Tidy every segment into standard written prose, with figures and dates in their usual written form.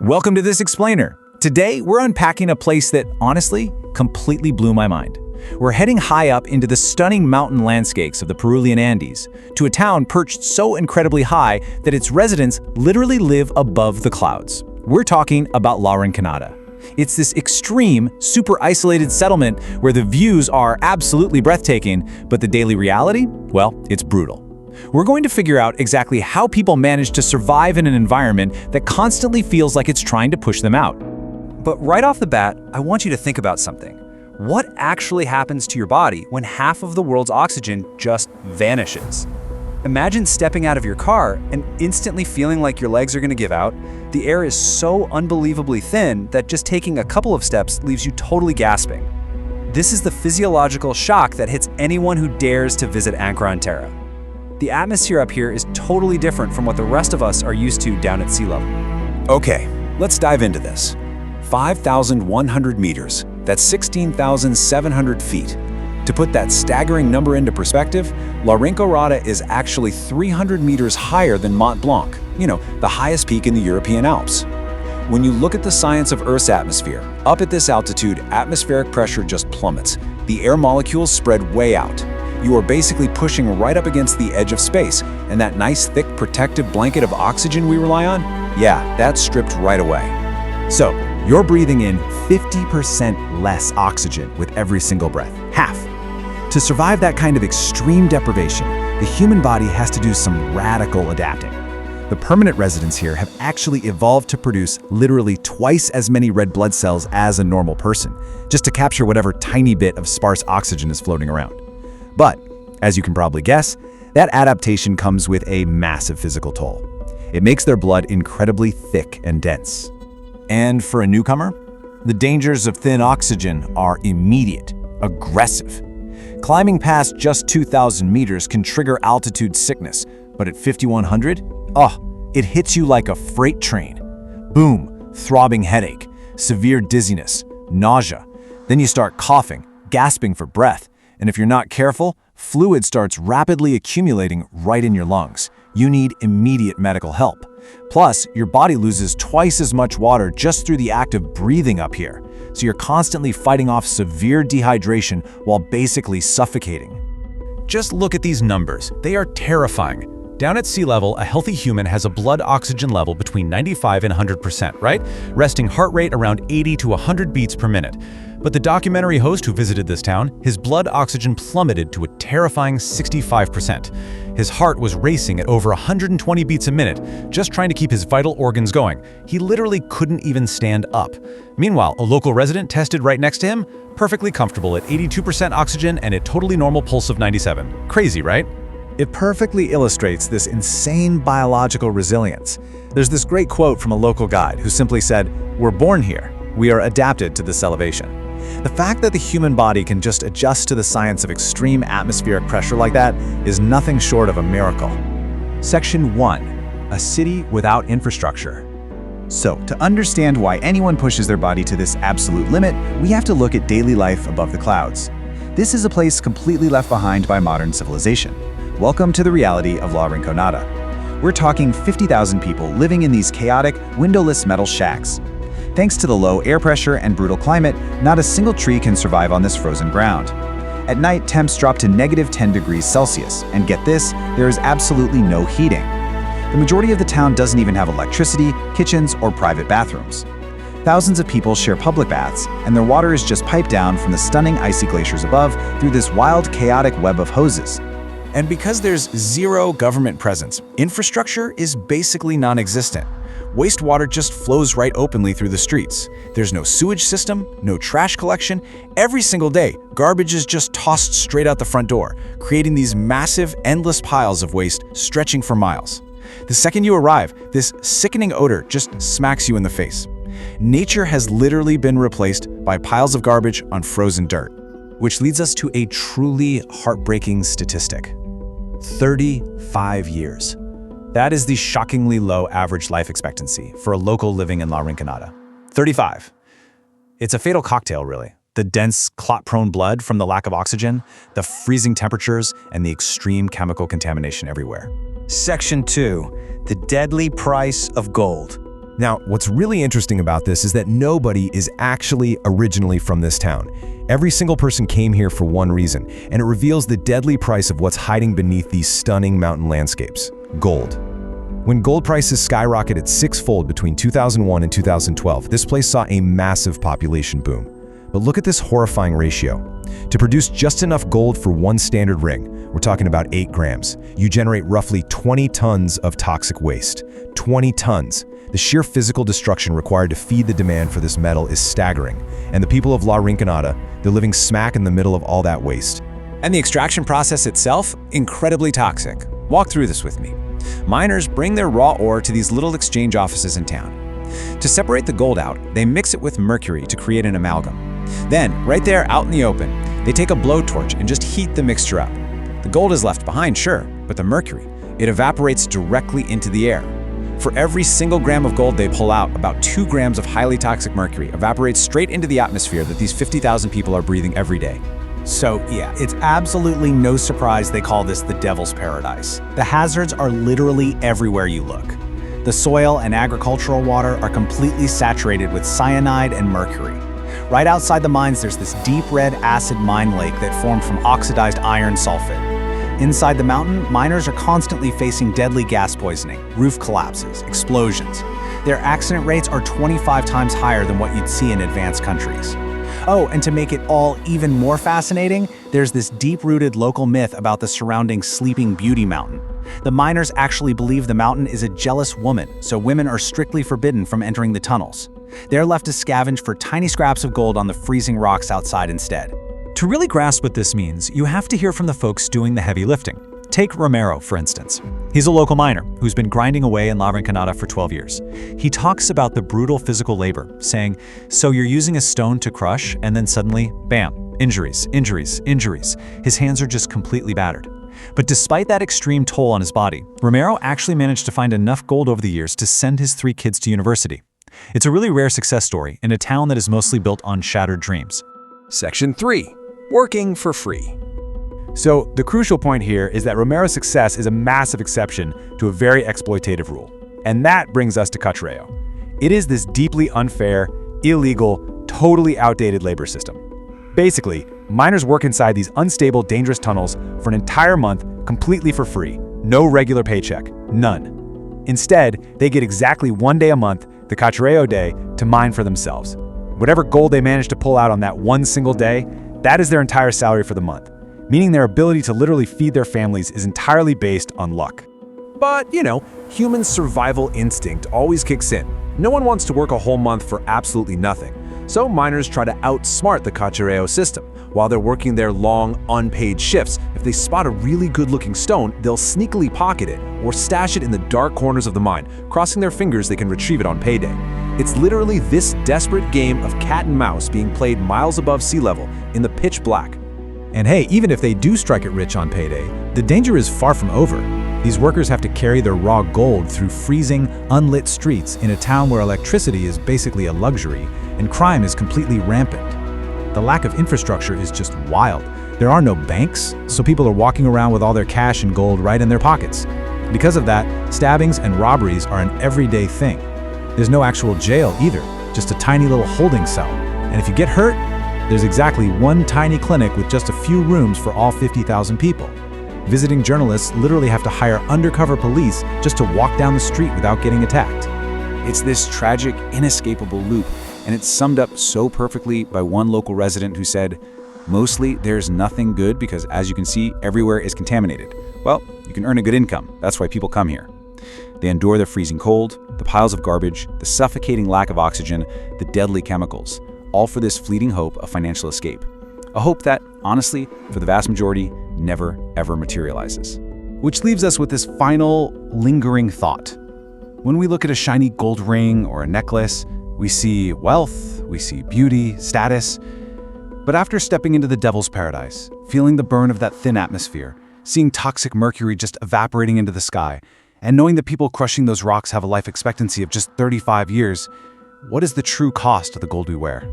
Welcome to This Explainer. Today, we're unpacking a place that, honestly, completely blew my mind. We're heading high up into the stunning mountain landscapes of the Peruvian Andes, to a town perched so incredibly high that its residents literally live above the clouds. We're talking about La Rinconada. It's this extreme, super isolated settlement where the views are absolutely breathtaking, but the daily reality, well, it's brutal. We're going to figure out exactly how people manage to survive in an environment that constantly feels like it's trying to push them out. But right off the bat, I want you to think about something. What actually happens to your body when half of the world's oxygen just vanishes? Imagine stepping out of your car and instantly feeling like your legs are going to give out. The air is so unbelievably thin that just taking a couple of steps leaves you totally gasping. This is the physiological shock that hits anyone who dares to visit Ancra Terra. The atmosphere up here is totally different from what the rest of us are used to down at sea level. Okay, let's dive into this. 5,100 meters, that's 16,700 feet. To put that staggering number into perspective, La Rinconada is actually 300 meters higher than Mont Blanc, the highest peak in the European Alps. When you look at the science of Earth's atmosphere, up at this altitude, atmospheric pressure just plummets. The air molecules spread way out. You are basically pushing right up against the edge of space, and that nice, thick, protective blanket of oxygen we rely on, yeah, that's stripped right away. So, you're breathing in 50% less oxygen with every single breath. Half. To survive that kind of extreme deprivation, the human body has to do some radical adapting. The permanent residents here have actually evolved to produce literally twice as many red blood cells as a normal person, just to capture whatever tiny bit of sparse oxygen is floating around. But, as you can probably guess, that adaptation comes with a massive physical toll. It makes their blood incredibly thick and dense. And for a newcomer, the dangers of thin oxygen are immediate, aggressive. Climbing past just 2,000 meters can trigger altitude sickness, but at 5,100, it hits you like a freight train. Boom, throbbing headache, severe dizziness, nausea. Then you start coughing, gasping for breath, and if you're not careful, fluid starts rapidly accumulating right in your lungs. You need immediate medical help. Plus, your body loses twice as much water just through the act of breathing up here, so you're constantly fighting off severe dehydration while basically suffocating. Just look at these numbers. They are terrifying. Down at sea level, a healthy human has a blood oxygen level between 95 and 100%, right? Resting heart rate around 80 to 100 beats per minute. But the documentary host who visited this town, his blood oxygen plummeted to a terrifying 65%. His heart was racing at over 120 beats a minute, just trying to keep his vital organs going. He literally couldn't even stand up. Meanwhile, a local resident tested right next to him, perfectly comfortable at 82% oxygen and a totally normal pulse of 97. Crazy, right? It perfectly illustrates this insane biological resilience. There's this great quote from a local guide who simply said, "We're born here. We are adapted to this elevation." The fact that the human body can just adjust to the science of extreme atmospheric pressure like that is nothing short of a miracle. Section 1. A city without infrastructure. So, to understand why anyone pushes their body to this absolute limit, we have to look at daily life above the clouds. This is a place completely left behind by modern civilization. Welcome to the reality of La Rinconada. We're talking 50,000 people living in these chaotic, windowless metal shacks. Thanks to the low air pressure and brutal climate, not a single tree can survive on this frozen ground. At night, temps drop to -10 degrees Celsius, and get this, there is absolutely no heating. The majority of the town doesn't even have electricity, kitchens, or private bathrooms. Thousands of people share public baths, and their water is just piped down from the stunning icy glaciers above through this wild, chaotic web of hoses. And because there's zero government presence, infrastructure is basically non-existent. Wastewater just flows right openly through the streets. There's no sewage system, no trash collection. Every single day, garbage is just tossed straight out the front door, creating these massive, endless piles of waste stretching for miles. The second you arrive, this sickening odor just smacks you in the face. Nature has literally been replaced by piles of garbage on frozen dirt. Which leads us to a truly heartbreaking statistic. 35 years. That is the shockingly low average life expectancy for a local living in La Rinconada. 35. It's a fatal cocktail, really. The dense, clot-prone blood from the lack of oxygen, the freezing temperatures, and the extreme chemical contamination everywhere. Section 2. The deadly price of gold. Now, what's really interesting about this is that nobody is actually originally from this town. Every single person came here for one reason, and it reveals the deadly price of what's hiding beneath these stunning mountain landscapes: gold. When gold prices skyrocketed sixfold between 2001 and 2012, this place saw a massive population boom. But look at this horrifying ratio. To produce just enough gold for one standard ring, we're talking about 8 grams, you generate roughly 20 tons of toxic waste. 20 tons. The sheer physical destruction required to feed the demand for this metal is staggering, and the people of La Rinconada, they're living smack in the middle of all that waste. And the extraction process itself, incredibly toxic. Walk through this with me. Miners bring their raw ore to these little exchange offices in town. To separate the gold out, they mix it with mercury to create an amalgam. Then, right there out in the open, they take a blowtorch and just heat the mixture up. The gold is left behind, sure, but the mercury, it evaporates directly into the air. For every single gram of gold they pull out, about 2 grams of highly toxic mercury evaporates straight into the atmosphere that these 50,000 people are breathing every day. So yeah, it's absolutely no surprise they call this the Devil's Paradise. The hazards are literally everywhere you look. The soil and agricultural water are completely saturated with cyanide and mercury. Right outside the mines, there's this deep red acid mine lake that formed from oxidized iron sulfate. Inside the mountain, miners are constantly facing deadly gas poisoning, roof collapses, explosions. Their accident rates are 25 times higher than what you'd see in advanced countries. Oh, and to make it all even more fascinating, there's this deep-rooted local myth about the surrounding Sleeping Beauty Mountain. The miners actually believe the mountain is a jealous woman, so women are strictly forbidden from entering the tunnels. They're left to scavenge for tiny scraps of gold on the freezing rocks outside instead. To really grasp what this means, you have to hear from the folks doing the heavy lifting. Take Romero, for instance. He's a local miner who's been grinding away in La Rinconada for 12 years. He talks about the brutal physical labor, saying, so you're using a stone to crush, and then suddenly, bam, injuries, injuries, injuries. His hands are just completely battered. But despite that extreme toll on his body, Romero actually managed to find enough gold over the years to send his 3 kids to university. It's a really rare success story in a town that is mostly built on shattered dreams. Section 3. Working for free. So the crucial point here is that Romero's success is a massive exception to a very exploitative rule. And that brings us to Catreo. It is this deeply unfair, illegal, totally outdated labor system. Basically, miners work inside these unstable, dangerous tunnels for an entire month completely for free. No regular paycheck. None. Instead, they get exactly 1 day a month, the Catreo day, to mine for themselves. Whatever gold they manage to pull out on that one single day, that is their entire salary for the month, meaning their ability to literally feed their families is entirely based on luck. But, human survival instinct always kicks in. No one wants to work a whole month for absolutely nothing. So miners try to outsmart the Catreo system. While they're working their long, unpaid shifts, if they spot a really good-looking stone, they'll sneakily pocket it or stash it in the dark corners of the mine, crossing their fingers they can retrieve it on payday. It's literally this desperate game of cat and mouse being played miles above sea level in the pitch black. And hey, even if they do strike it rich on payday, the danger is far from over. These workers have to carry their raw gold through freezing, unlit streets in a town where electricity is basically a luxury and crime is completely rampant. The lack of infrastructure is just wild. There are no banks, so people are walking around with all their cash and gold right in their pockets. Because of that, stabbings and robberies are an everyday thing. There's no actual jail either, just a tiny little holding cell. And if you get hurt, there's exactly one tiny clinic with just a few rooms for all 50,000 people. Visiting journalists literally have to hire undercover police just to walk down the street without getting attacked. It's this tragic, inescapable loop, and it's summed up so perfectly by one local resident who said, mostly there's nothing good because, as you can see, everywhere is contaminated. Well, you can earn a good income. That's why people come here. They endure the freezing cold, the piles of garbage, the suffocating lack of oxygen, the deadly chemicals, all for this fleeting hope of financial escape. A hope that, honestly, for the vast majority, never, ever materializes. Which leaves us with this final, lingering thought. When we look at a shiny gold ring or a necklace, we see wealth, we see beauty, status. But after stepping into the Devil's Paradise, feeling the burn of that thin atmosphere, seeing toxic mercury just evaporating into the sky, and knowing that people crushing those rocks have a life expectancy of just 35 years, what is the true cost of the gold we wear?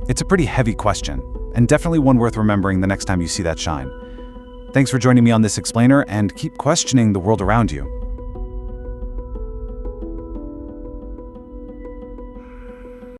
It's a pretty heavy question, and definitely one worth remembering the next time you see that shine. Thanks for joining me on this explainer, and keep questioning the world around you.